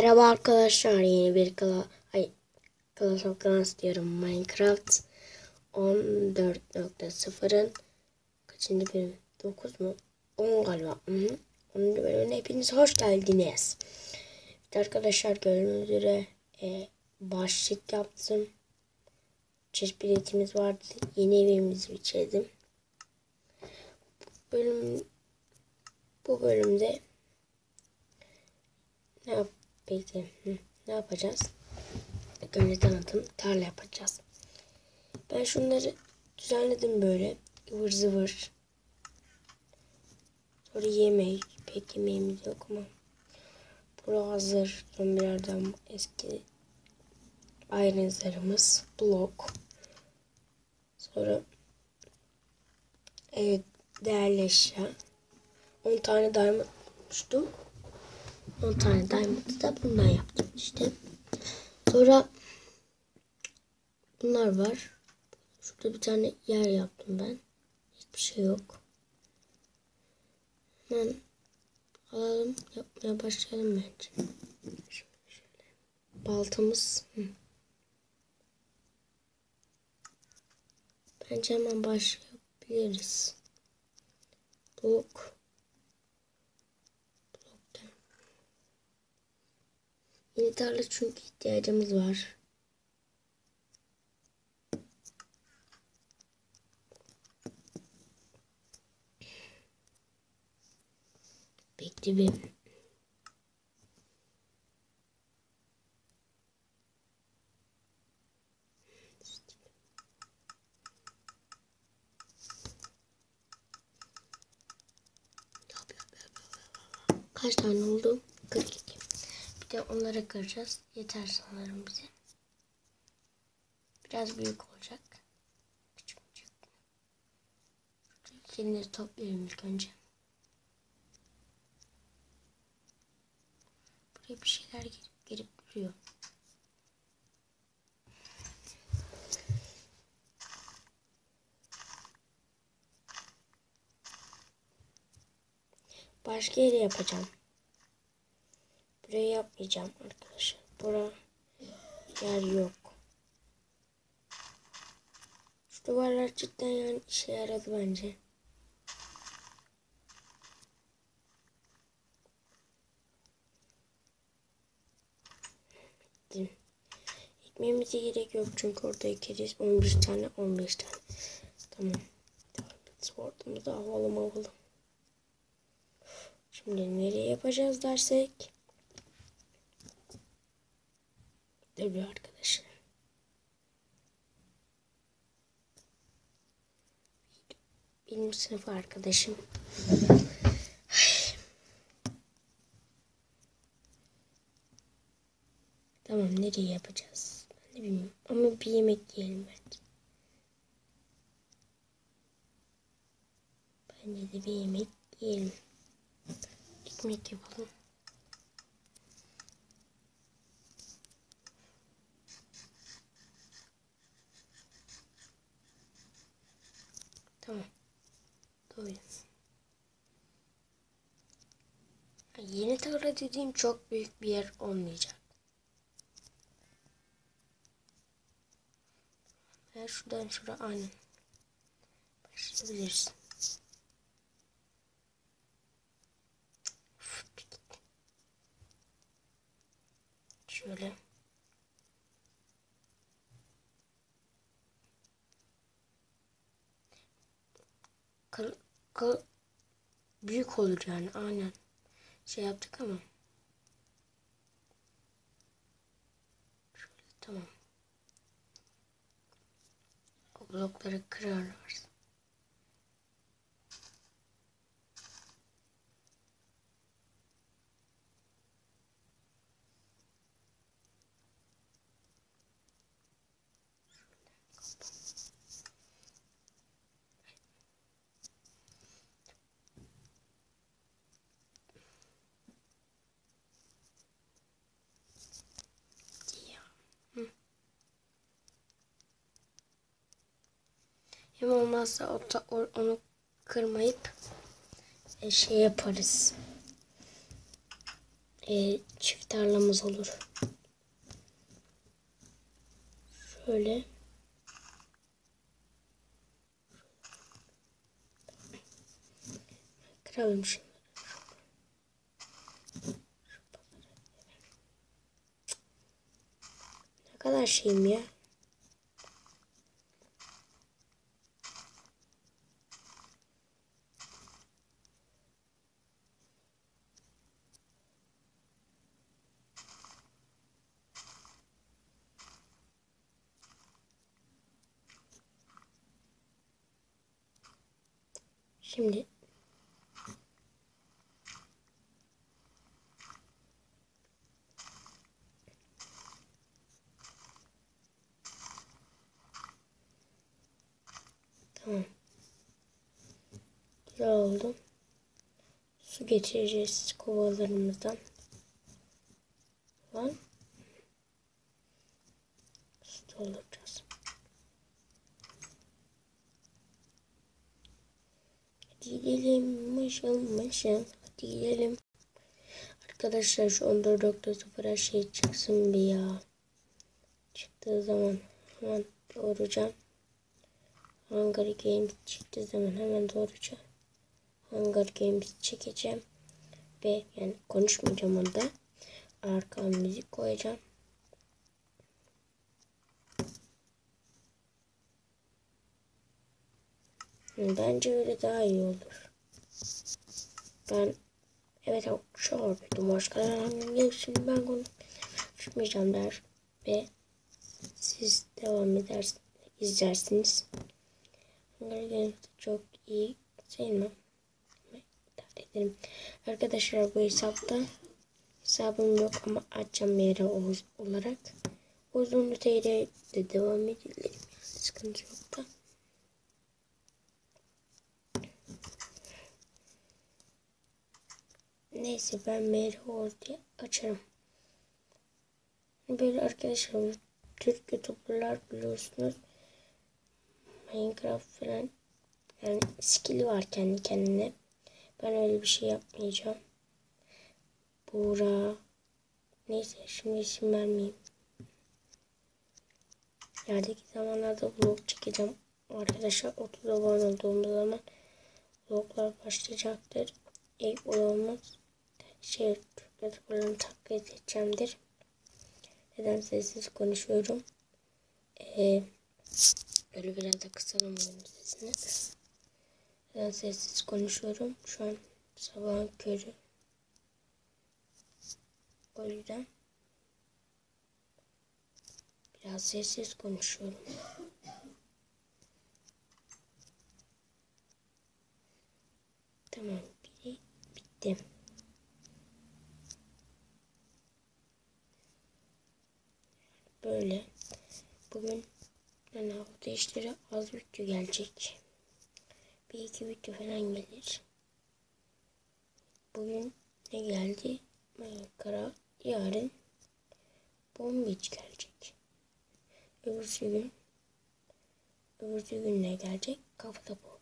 Merhaba arkadaşlar, yeni bir Clash of Clans diyorum, Minecraft 14.0'ın kaçıncı bölümü? 9 mu? 10 galiba. 10. bölümüne hepiniz hoş geldiniz. Evet arkadaşlar, gördüğünüz üzere başlık yaptım. Chest biletimiz vardı. Yeni evimizi bitirdim. Bu bölümde ne yapacağız? Önce tanıtım, tarla yapacağız. Ben şunları düzenledim böyle ıvır zıvır. Sonra pek yemeğimiz yok ama bura hazır. Zombilerden eski ayrıntılarımız, blok. Sonra değerli eşya. 10 tane diamond bulmuştum. 10 tane diamond'ı da bundan yaptım işte. Sonra bunlar var. Şurada bir tane yer yaptım ben. Hiçbir şey yok. Hemen alalım, yapmaya başlayalım bence. Şöyle. Baltamız. Bence hemen başlayabiliriz. Blok. Yeni tarla çünkü ihtiyacımız var. Bekle bir. Kaç tane oldu? 42. Bir de onları kıracağız. Yeter sanırım bize. Biraz büyük olacak. Küçük. Şuradakileri toplayalım ilk önce. Buraya bir şeyler gelip duruyor. Başka yere yapacağım. Burayı yapmayacağım arkadaşlar. Bura yer yok. Şu duvarlar cidden yani işe yaradı bence. Ekmeğimize gerek yok çünkü orada ekeceğiz. 11 tane. Tamam. Sword'umuz da havalı. Şimdi nereye yapacağız dersek. Tabii arkadaşlar. Benim sınıf arkadaşım. Tamam, nereye yapacağız? Ben de bilmiyorum. Ama bir yemek yiyelim bence. Bence de bir yemek yiyelim. Ekmek yapalım. Tamam. Doyum. Yeni tarla dediğim çok büyük bir yer olmayacak. Ve şuradan şuraya aynen başlayabiliriz. Şöyle. Büyük olur yani, aynen. Şey yaptık ama. Şöyle, tamam. O blokları kırarlar. Hem olmazsa onu kırmayıp şey yaparız. çift tarlamız olur. Şöyle. Kıralım şimdi. Ne kadar şeyim ya. Şimdi tamam. Güzel oldu. Su getireceğiz kovalarımızdan. Lan. Su dolduracağız. Hadi gidelim. Mışıl mışıl. Hadi gidelim. Arkadaşlar şu 14.0 her şey çıksın bir ya. Çıktığı zaman hemen doğuracağım. Hunger Games çıktığı zaman hemen doğuracağım. Hunger Games çekeceğim. Ve yani konuşmayacağım onda. Arka müzik koyacağım. Bence öyle daha iyi olur. Ben evet şu oradaydım. Başkalarının hepsini ben konuşmayacağım der. Ve siz devam edersiniz, izlersiniz. Hunger Games çok iyi sevmem. İdare ederim. Arkadaşlar bu hesabım yok ama açacağım bir yere olarak. Uzun TL'de de devam edelim. Sıkıntı yok da. Neyse ben Meri diye açarım. Böyle arkadaşlar Türk YouTuber'lar biliyorsunuz. Minecraft falan yani skill'i var kendi kendine. Ben öyle bir şey yapmayacağım. Buğra. Neyse şimdi isim vermeyeyim. İlerideki zamanlarda vlog çekeceğim. Arkadaşlar 30 abone olduğumuz zaman vloglar başlayacaktır. İlk vlogumuz Türk YouTuber'larını taklit edeceğimdir. Neden sessiz konuşuyorum? Böyle biraz da kısalım sesini. Neden sessiz konuşuyorum? Şu an sabahın körü. O yüzden biraz sessiz konuşuyorum. Tamam, biri bitti. Böyle. Bugün yani hafta işleri az video gelecek. Bir iki video falan gelir. Bugün ne geldi? Kara. Yarın Bombiç gelecek. Öbürsü gün ne gelecek? Kafada bu.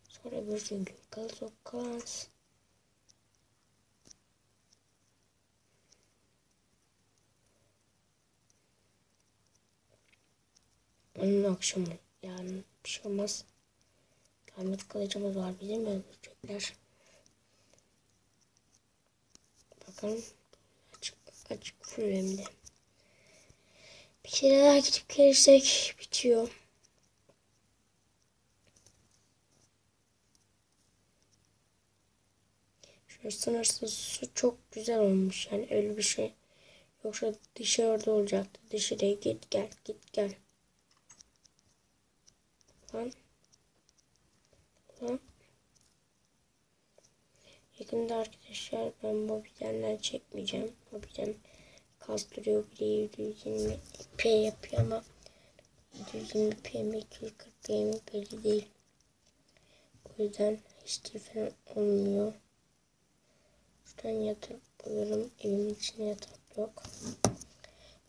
Sonra öbürsü gün Clash of Clans. Onun akşamı. Yarın bir şey olmaz. Ahmet Kılıcımız var. Bizi mi öldürecekler? Bakalım. Açık full hem de. Bir kere daha gidip gelirsek bitiyor. Şöyle sınırsız su çok güzel olmuş. Yani öyle bir şey. Yoksa dışarıda olacaktı. Dışarıya git gel git gel. Lan. Lan. Yakında arkadaşlar ben Mobi'den çekmeyeceğim. Mobi'den kastırıyor bile 120 p yapıyor ama 120 p mi 240 p mi belli değil. O yüzden HD falan olmuyor. Şuradan yatak buluyorum. Evimin içinde yatak yok.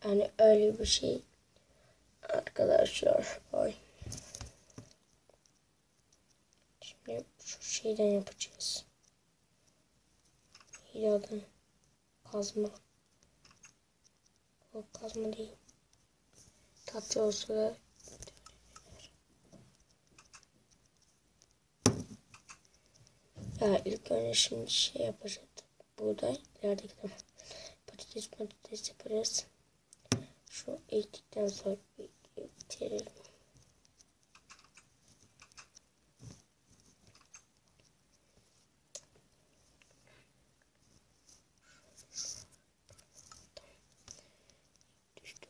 Yani öyle bir şey arkadaşlar. Ay. Şimdi şu şeyden yapacağız. Bir adı kazma. O kazma değil. Tatlı olsa da ya ilk önce şimdi şey yapacağız. Buğday ilerideki zaman patates yaparız. Şu ektikten sonra bitirelim.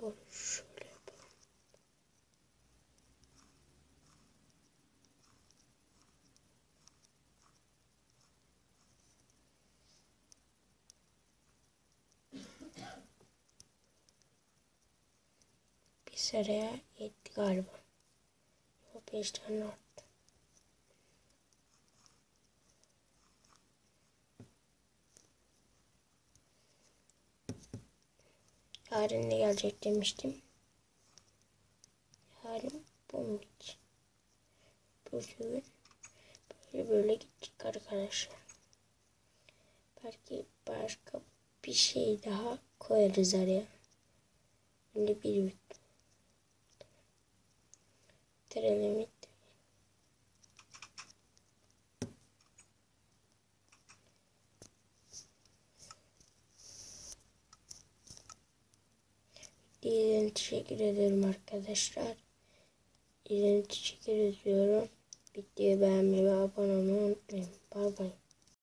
Doğru şöyle yapalım. Bir sıraya yetti galiba. O 5 tane arttı. Yarın ne gelecek demiştim. Yarın bu bugün böyle gidecek arkadaşlar. Belki başka bir şey daha koyarız araya. Şimdi bir bitirelim. İzlediğiniz teşekkür ederim arkadaşlar. İzlediğiniz teşekkür ediyorum. Videoyu beğenmeyi ve abone olmayı unutmayın. Bay bay.